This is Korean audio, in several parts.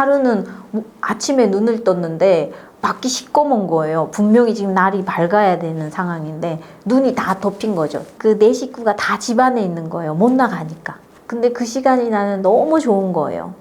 하루는 아침에 눈을 떴는데 밖이 시꺼먼 거예요. 분명히 지금 날이 밝아야 되는 상황인데 눈이 다 덮인 거죠. 그 네 식구가 다 집 안에 있는 거예요. 못 나가니까. 근데 그 시간이 나는 너무 좋은 거예요.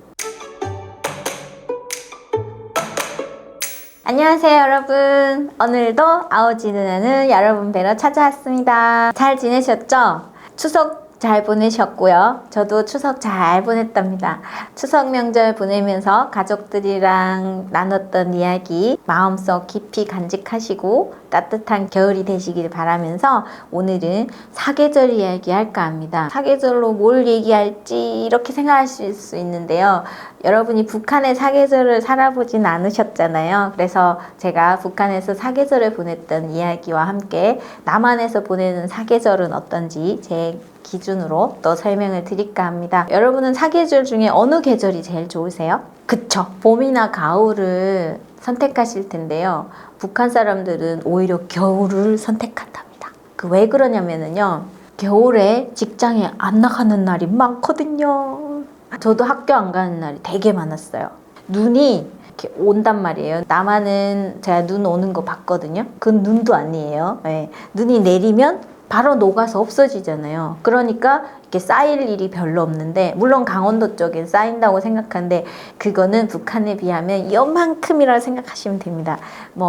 안녕하세요 여러분. 오늘도 아오지 누나는 여러분 뵈러 찾아왔습니다. 잘 지내셨죠? 추석 잘 보내셨고요. 저도 추석 잘 보냈답니다. 추석 명절 보내면서 가족들이랑 나눴던 이야기 마음속 깊이 간직하시고 따뜻한 겨울이 되시길 바라면서 오늘은 사계절 이야기 할까 합니다. 사계절로 뭘 얘기할지 이렇게 생각하실 수 있는데요. 여러분이 북한의 사계절을 살아보진 않으셨잖아요. 그래서 제가 북한에서 사계절을 보냈던 이야기와 함께 남한에서 보내는 사계절은 어떤지 제 기준으로 또 설명을 드릴까 합니다. 여러분은 사계절 중에 어느 계절이 제일 좋으세요? 그쵸? 봄이나 가을을 선택하실 텐데요. 북한 사람들은 오히려 겨울을 선택한답니다. 왜 그러냐면요. 겨울에 직장에 안 나가는 날이 많거든요. 저도 학교 안 가는 날이 되게 많았어요. 눈이 이렇게 온단 말이에요. 남한은 제가 눈 오는 거 봤거든요. 그건 눈도 아니에요. 네. 눈이 내리면 바로 녹아서 없어지잖아요. 그러니까 이렇게 쌓일 일이 별로 없는데, 물론 강원도 쪽엔 쌓인다고 생각하는데 그거는 북한에 비하면 이만큼이라고 생각하시면 됩니다.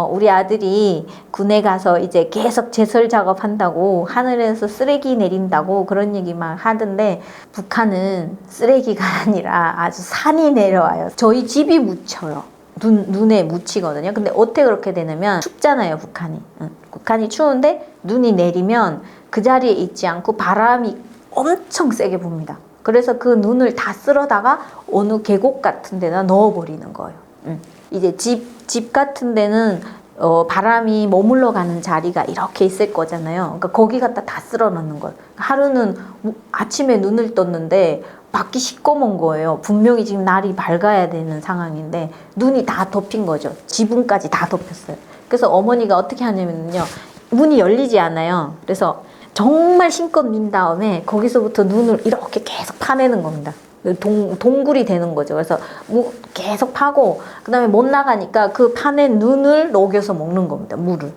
우리 아들이 군에 가서 이제 계속 제설 작업한다고 하늘에서 쓰레기 내린다고 그런 얘기 막 하던데, 북한은 쓰레기가 아니라 아주 산이 내려와요. 저희 집이 묻혀요. 눈에 묻히거든요. 근데 어떻게 그렇게 되냐면 춥잖아요, 북한이. 북한이 추운데 눈이 내리면 그 자리에 있지 않고 바람이 엄청 세게 붑니다. 그래서 그 눈을 다 쓸어다가 어느 계곡 같은 데다 넣어버리는 거예요. 이제 집 같은 데는 바람이 머물러 가는 자리가 이렇게 있을 거잖아요. 그러니까 거기 갖다 다 쓸어 넣는 거예요. 하루는 아침에 눈을 떴는데 밖이 시꺼먼 거예요. 분명히 지금 날이 밝아야 되는 상황인데 눈이 다 덮인 거죠. 지붕까지 다 덮였어요. 그래서 어머니가 어떻게 하냐면요, 문이 열리지 않아요. 그래서 정말 힘껏 민 다음에 거기서부터 눈을 이렇게 계속 파내는 겁니다. 동굴이 되는 거죠. 그래서 계속 파고 그 다음에 못 나가니까 그 파낸 눈을 녹여서 먹는 겁니다. 물을.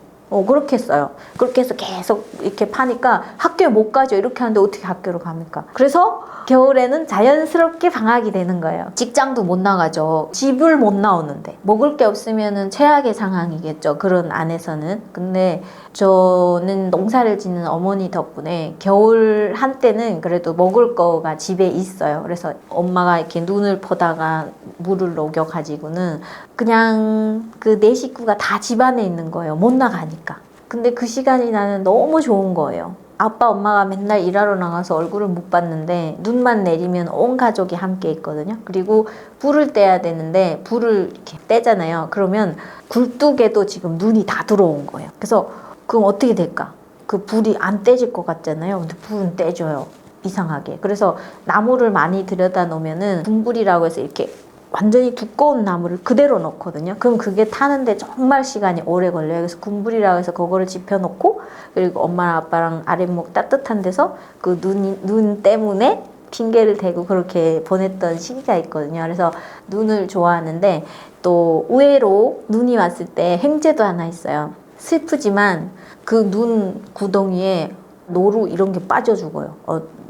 그렇게 했어요. 그렇게 해서 계속 이렇게 파니까 학교에 못 가죠. 이렇게 하는데 어떻게 학교로 갑니까? 그래서 겨울에는 자연스럽게 방학이 되는 거예요. 직장도 못 나가죠. 집을 못 나오는데. 먹을 게 없으면은 최악의 상황이겠죠. 그런 안에서는. 근데 저는 농사를 짓는 어머니 덕분에 겨울 한때는 그래도 먹을 거가 집에 있어요. 그래서 엄마가 이렇게 눈을 퍼다가 물을 녹여가지고는 그냥 그 네 식구가 다 집 안에 있는 거예요. 못 나가니까. 근데 그 시간이 나는 너무 좋은 거예요. 아빠 엄마가 맨날 일하러 나가서 얼굴을 못 봤는데 눈만 내리면 온 가족이 함께 있거든요. 그리고 불을 떼야 되는데 불을 이렇게 떼잖아요. 그러면 굴뚝에도 지금 눈이 다 들어온 거예요. 그래서 그럼 어떻게 될까? 그 불이 안 떼질 것 같잖아요. 근데 불은 떼져요. 이상하게. 그래서 나무를 많이 들여다 놓으면은 분불이라고 해서 이렇게 완전히 두꺼운 나무를 그대로 넣거든요. 그럼 그게 타는데 정말 시간이 오래 걸려요. 그래서 군불이라고 해서 그거를 집혀놓고, 그리고 엄마랑 아빠랑 아랫목 따뜻한 데서 그 눈 때문에 핑계를 대고 그렇게 보냈던 시기가 있거든요. 그래서 눈을 좋아하는데, 또 의외로 눈이 왔을 때 횡재도 하나 있어요. 슬프지만 그 눈 구덩이에 노루 이런 게 빠져 죽어요.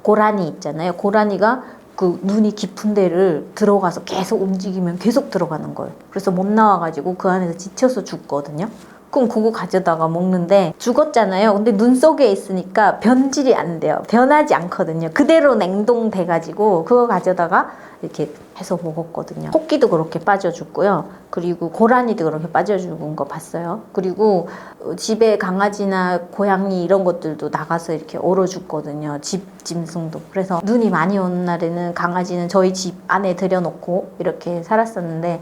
고라니 있잖아요. 고라니가 그 눈이 깊은 데를 들어가서 계속 움직이면 계속 들어가는 거예요. 그래서 못 나와가지고 그 안에서 지쳐서 죽거든요. 그럼 그거 가져다가 먹는데 죽었잖아요. 근데 눈 속에 있으니까 변질이 안 돼요. 변하지 않거든요. 그대로 냉동돼가지고 그거 가져다가 이렇게 해서 먹었거든요. 토끼도 그렇게 빠져 죽고요. 그리고 고라니도 그렇게 빠져 죽은 거 봤어요. 그리고 집에 강아지나 고양이 이런 것들도 나가서 이렇게 얼어 죽거든요. 집 짐승도. 그래서 눈이 많이 오는 날에는 강아지는 저희 집 안에 들여놓고 이렇게 살았었는데,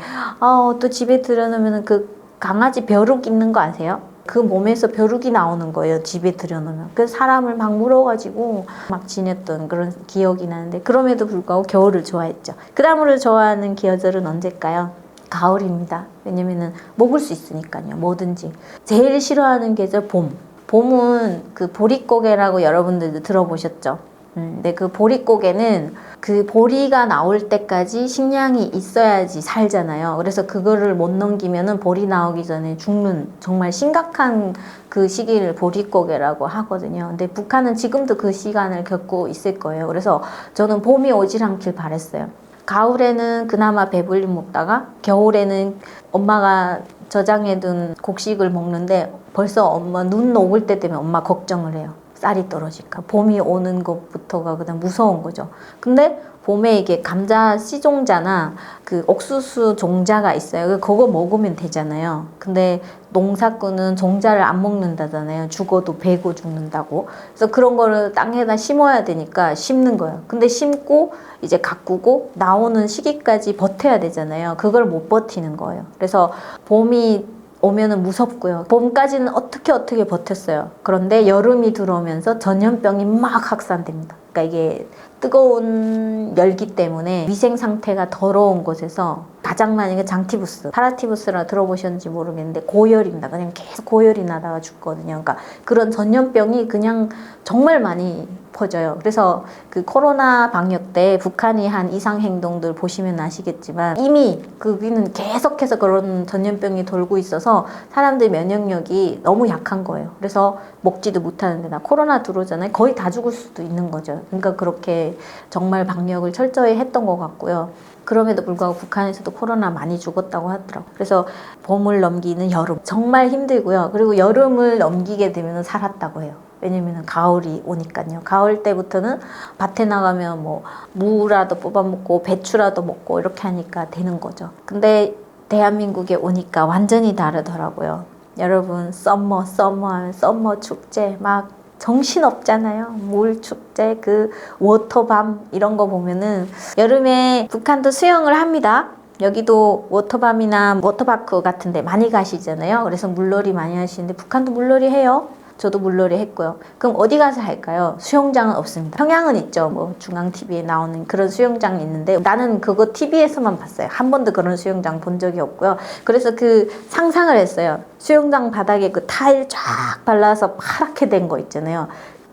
또 집에 들여놓으면 그 강아지 벼룩 있는 거 아세요? 그 몸에서 벼룩이 나오는 거예요. 집에 들여놓으면. 그래서 사람을 막 물어가지고 막 지냈던 그런 기억이 나는데, 그럼에도 불구하고 겨울을 좋아했죠. 그 다음으로 좋아하는 계절은 언제일까요? 가을입니다. 왜냐면은 먹을 수 있으니까요. 뭐든지. 제일 싫어하는 계절 봄. 봄은 그 보릿고개라고 여러분들도 들어보셨죠? 근데 그 보릿고개는 그 보리가 나올 때까지 식량이 있어야지 살잖아요. 그래서 그거를 못 넘기면은 보리 나오기 전에 죽는 정말 심각한 그 시기를 보릿고개라고 하거든요. 근데 북한은 지금도 그 시간을 겪고 있을 거예요. 그래서 저는 봄이 오질 않길 바랬어요. 가을에는 그나마 배불리 먹다가 겨울에는 엄마가 저장해둔 곡식을 먹는데 벌써 엄마 눈 녹을 때 되면 엄마 걱정을 해요. 쌀이 떨어질까. 봄이 오는 것부터가 그냥 무서운 거죠. 근데 봄에 이게 감자 씨종자나 그 옥수수 종자가 있어요. 그거 먹으면 되잖아요. 근데 농사꾼은 종자를 안 먹는다잖아요. 죽어도 베고 죽는다고. 그래서 그런 거를 땅에다 심어야 되니까 심는 거예요. 근데 심고 이제 가꾸고 나오는 시기까지 버텨야 되잖아요. 그걸 못 버티는 거예요. 그래서 봄이 오면은 무섭고요. 봄까지는 어떻게 버텼어요. 그런데 여름이 들어오면서 전염병이 막 확산됩니다. 그러니까 이게 뜨거운 열기 때문에 위생 상태가 더러운 곳에서 가장 많은 게 장티푸스, 파라티푸스라 들어보셨는지 모르겠는데 고열입니다. 그냥 계속 고열이 나다가 죽거든요. 그러니까 그런 전염병이 그냥 정말 많이 퍼져요. 그래서 그 코로나 방역 때 북한이 한 이상 행동들 보시면 아시겠지만 이미 거기는 계속해서 그런 전염병이 돌고 있어서 사람들 면역력이 너무 약한 거예요. 그래서 먹지도 못하는데 나 코로나 들어오잖아요. 거의 다 죽을 수도 있는 거죠. 그러니까 그렇게 정말 방역을 철저히 했던 것 같고요. 그럼에도 불구하고 북한에서도 코로나 많이 죽었다고 하더라고요. 그래서 봄을 넘기는 여름 정말 힘들고요. 그리고 여름을 넘기게 되면 살았다고 해요. 왜냐면 가을이 오니까요. 가을 때부터는 밭에 나가면 뭐 무라도 뽑아 먹고 배추라도 먹고 이렇게 하니까 되는 거죠. 근데 대한민국에 오니까 완전히 다르더라고요. 여러분 썸머 하면 썸머 축제 막 정신없잖아요. 물 축제, 그 워터밤 이런 거 보면은 여름에 북한도 수영을 합니다. 여기도 워터밤이나 워터파크 같은 데 많이 가시잖아요. 그래서 물놀이 많이 하시는데 북한도 물놀이 해요. 저도 물놀이 했고요. 그럼 어디 가서 할까요? 수영장은 없습니다. 평양은 있죠. 뭐 중앙TV에 나오는 그런 수영장이 있는데 나는 그거 TV에서만 봤어요. 한 번도 그런 수영장 본 적이 없고요. 그래서 그 상상을 했어요. 수영장 바닥에 그 타일 쫙 발라서 파랗게 된 거 있잖아요.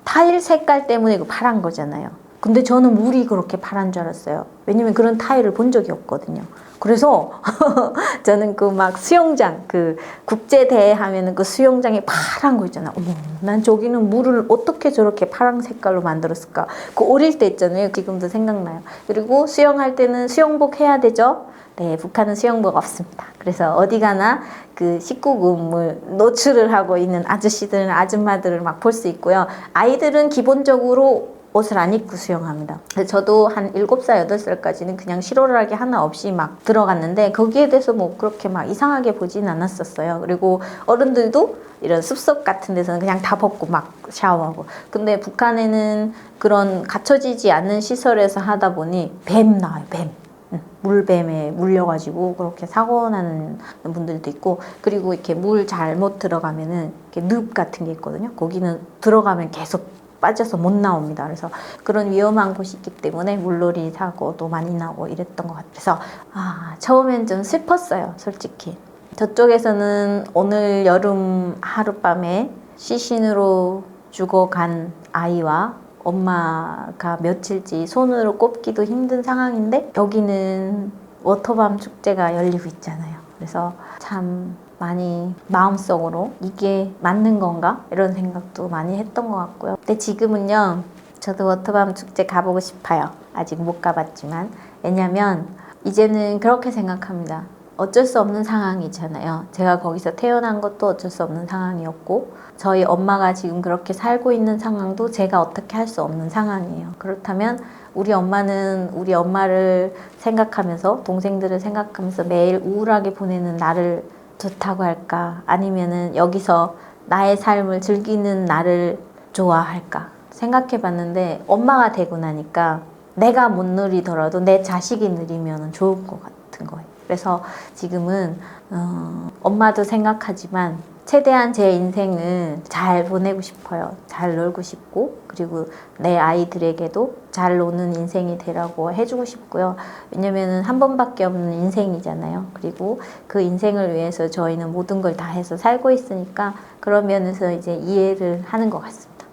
타일 색깔 때문에 그 파란 거잖아요. 근데 저는 물이 그렇게 파란 줄 알았어요. 왜냐면 그런 타일을 본 적이 없거든요. 그래서 저는 그 막 수영장, 그 국제대회 하면은 그 수영장이 파란 거 있잖아. 어머, 난 저기는 물을 어떻게 저렇게 파란 색깔로 만들었을까? 그 어릴 때 있잖아요. 지금도 생각나요. 그리고 수영할 때는 수영복 해야 되죠. 네, 북한은 수영복 없습니다. 그래서 어디 가나 그 19금을 노출을 하고 있는 아저씨들, 아줌마들을 막 볼 수 있고요. 아이들은 기본적으로 옷을 안 입고 수영합니다. 저도 한 7살, 8살까지는 그냥 실오라기 하나 없이 막 들어갔는데 거기에 대해서 뭐 그렇게 막 이상하게 보진 않았었어요. 그리고 어른들도 이런 숲속 같은 데서는 그냥 다 벗고 막 샤워하고. 근데 북한에는 그런 갖춰지지 않는 시설에서 하다 보니 뱀 나와요, 뱀. 물뱀에 물려가지고 그렇게 사고 나는 분들도 있고, 그리고 이렇게 물 잘못 들어가면은 이렇게 늪 같은 게 있거든요. 거기는 들어가면 계속 빠져서 못 나옵니다. 그래서 그런 위험한 곳이 있기 때문에 물놀이 사고도 많이 나고 이랬던 것 같아서 처음엔 좀 슬펐어요. 솔직히. 저쪽에서는 오늘 여름 하룻밤에 시신으로 죽어간 아이와 엄마가 며칠째 손으로 꼽기도 힘든 상황인데 여기는 워터밤 축제가 열리고 있잖아요. 그래서 참 많이 마음속으로 이게 맞는 건가? 이런 생각도 많이 했던 것 같고요. 근데 지금은요, 저도 워터밤 축제 가보고 싶어요. 아직 못 가봤지만. 왜냐면 이제는 그렇게 생각합니다. 어쩔 수 없는 상황이잖아요. 제가 거기서 태어난 것도 어쩔 수 없는 상황이었고 저희 엄마가 지금 그렇게 살고 있는 상황도 제가 어떻게 할 수 없는 상황이에요. 그렇다면 우리 엄마는 우리 엄마를 생각하면서 동생들을 생각하면서 매일 우울하게 보내는 나를 좋다고 할까? 아니면은 여기서 나의 삶을 즐기는 나를 좋아할까? 생각해 봤는데 엄마가 되고 나니까 내가 못 누리더라도 내 자식이 누리면 좋을 것 같은 거예요. 그래서 지금은 엄마도 생각하지만 최대한 제 인생을 잘 보내고 싶어요. 잘 놀고 싶고 그리고 내 아이들에게도 잘 노는 인생이 되라고 해주고 싶고요. 왜냐면은 한 번밖에 없는 인생이잖아요. 그리고 그 인생을 위해서 저희는 모든 걸 다 해서 살고 있으니까 그런 면에서 이제 이해를 하는 것 같습니다.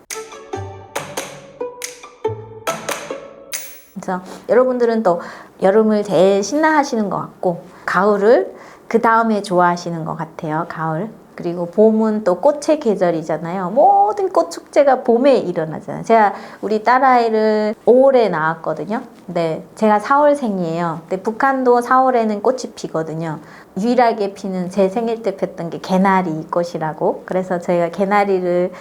그래서 여러분들은 또 여름을 제일 신나하시는 것 같고 가을을 그 다음에 좋아하시는 것 같아요. 가을. 그리고 봄은 또 꽃의 계절이잖아요. 모든 꽃 축제가 봄에 일어나잖아요. 제가 우리 딸아이를 5월에 낳았거든요. 네, 제가 4월생이에요. 근데 북한도 4월에는 꽃이 피거든요. 유일하게 피는 제 생일 때 폈던 게 개나리 꽃이라고. 그래서 저희가 개나리를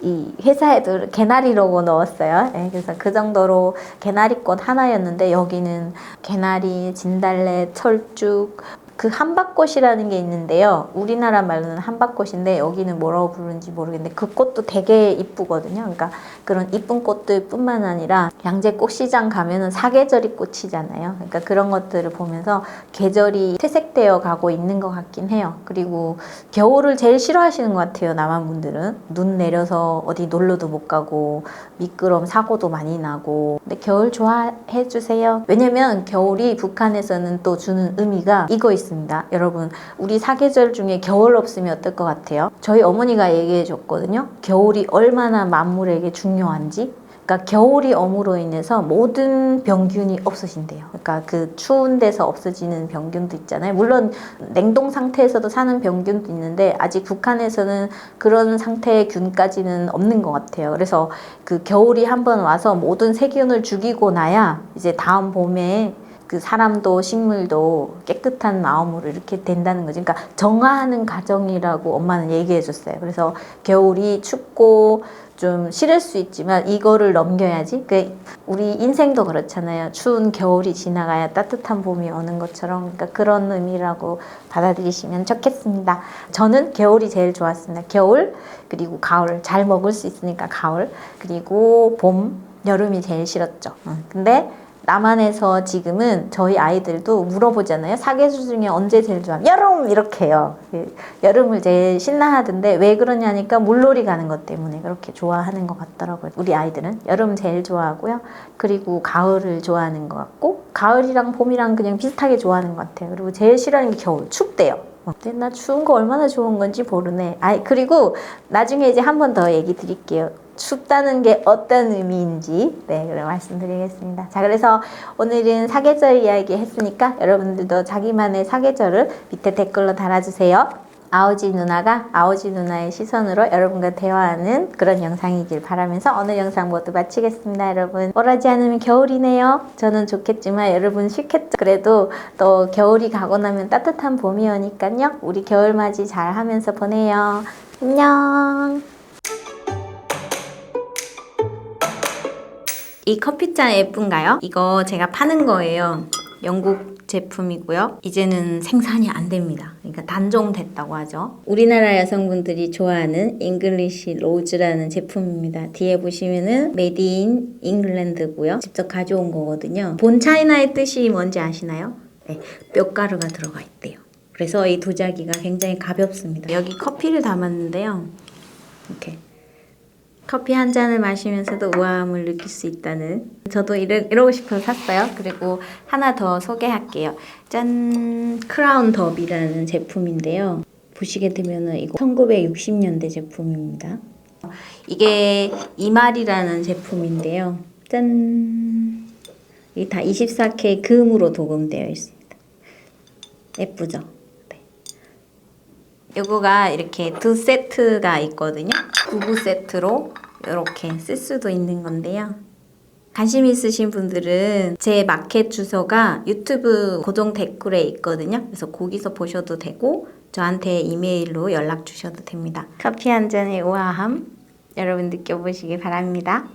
이 회사에도 개나리 로고 넣었어요. 네, 그래서 그 정도로 개나리꽃 하나였는데 여기는 개나리, 진달래, 철쭉, 그 한박꽃이라는 게 있는데요. 우리나라 말로는 한박꽃인데 여기는 뭐라고 부르는지 모르겠는데 그 꽃도 되게 이쁘거든요. 그러니까 그런 이쁜 꽃들 뿐만 아니라 양재꽃시장 가면은 사계절이 꽂히잖아요. 그러니까 그런 것들을 보면서 계절이 퇴색되어 가고 있는 것 같긴 해요. 그리고 겨울을 제일 싫어하시는 것 같아요. 남한 분들은 눈 내려서 어디 놀러도 못 가고 미끄럼 사고도 많이 나고. 근데 겨울 좋아해 주세요. 왜냐면 겨울이 북한에서는 또 주는 의미가 이거 있습니다. 여러분, 우리 사계절 중에 겨울 없으면 어떨 것 같아요? 저희 어머니가 얘기해 줬거든요. 겨울이 얼마나 만물에게 중요한지. 그러니까 겨울이 옴으로 인해서 모든 병균이 없어진대요. 그러니까 그 추운 데서 없어지는 병균도 있잖아요. 물론 냉동 상태에서도 사는 병균도 있는데 아직 북한에서는 그런 상태의 균까지는 없는 것 같아요. 그래서 그 겨울이 한번 와서 모든 세균을 죽이고 나야 이제 다음 봄에 그 사람도 식물도 깨끗한 마음으로 이렇게 된다는 거죠. 그러니까 정화하는 과정이라고 엄마는 얘기해 줬어요. 그래서 겨울이 춥고 좀 싫을 수 있지만 이거를 넘겨야지. 우리 인생도 그렇잖아요. 추운 겨울이 지나가야 따뜻한 봄이 오는 것처럼. 그러니까 그런 의미라고 받아들이시면 좋겠습니다. 저는 겨울이 제일 좋았습니다. 겨울, 그리고 가을. 잘 먹을 수 있으니까 가을, 그리고 봄, 여름이 제일 싫었죠. 근데 남한에서 지금은 저희 아이들도 물어보잖아요. 사계절 중에 언제 제일 좋아하면 여름! 이렇게 해요. 여름을 제일 신나하던데 왜 그러냐니까 물놀이 가는 것 때문에 그렇게 좋아하는 것 같더라고요. 우리 아이들은 여름 제일 좋아하고요. 그리고 가을을 좋아하는 것 같고 가을이랑 봄이랑 그냥 비슷하게 좋아하는 것 같아요. 그리고 제일 싫어하는 게 겨울. 춥대요. 근데 나 추운 거 얼마나 좋은 건지 모르네. 그리고 나중에 이제 한 번 더 얘기 드릴게요. 춥다는 게 어떤 의미인지 그럼 말씀드리겠습니다. 자, 그래서 오늘은 사계절 이야기 했으니까 여러분들도 자기만의 사계절을 밑에 댓글로 달아주세요. 아오지 누나가 아오지 누나의 시선으로 여러분과 대화하는 그런 영상이길 바라면서 오늘 영상 모두 마치겠습니다. 여러분, 오라지 않으면 겨울이네요. 저는 좋겠지만 여러분 싫겠죠. 그래도 또 겨울이 가고 나면 따뜻한 봄이 오니까요. 우리 겨울맞이 잘 하면서 보내요. 안녕. 이 커피잔 예쁜가요? 이거 제가 파는 거예요. 영국 제품이고요. 이제는 생산이 안 됩니다. 그러니까 단종됐다고 하죠. 우리나라 여성분들이 좋아하는 잉글리시 로즈라는 제품입니다. 뒤에 보시면은 메이드 인 잉글랜드고요. 직접 가져온 거거든요. 본 차이나의 뜻이 뭔지 아시나요? 네, 뼈가루가 들어가 있대요. 그래서 이 도자기가 굉장히 가볍습니다. 여기 커피를 담았는데요. 이렇게 커피 한 잔을 마시면서도 우아함을 느낄 수 있다는, 저도 이러고 싶어서 샀어요. 그리고 하나 더 소개할게요. 짠! 크라운 더비라는 제품인데요. 보시게 되면은 이거 1960년대 제품입니다. 이게 이말이라는 제품인데요. 짠! 이게 다 24K 금으로 도금되어 있습니다. 예쁘죠? 요거가 이렇게 두 세트가 있거든요. 부부 세트로 이렇게 쓸 수도 있는 건데요. 관심 있으신 분들은 제 마켓 주소가 유튜브 고정 댓글에 있거든요. 그래서 거기서 보셔도 되고 저한테 이메일로 연락 주셔도 됩니다. 커피 한 잔의 우아함 여러분 느껴보시기 바랍니다.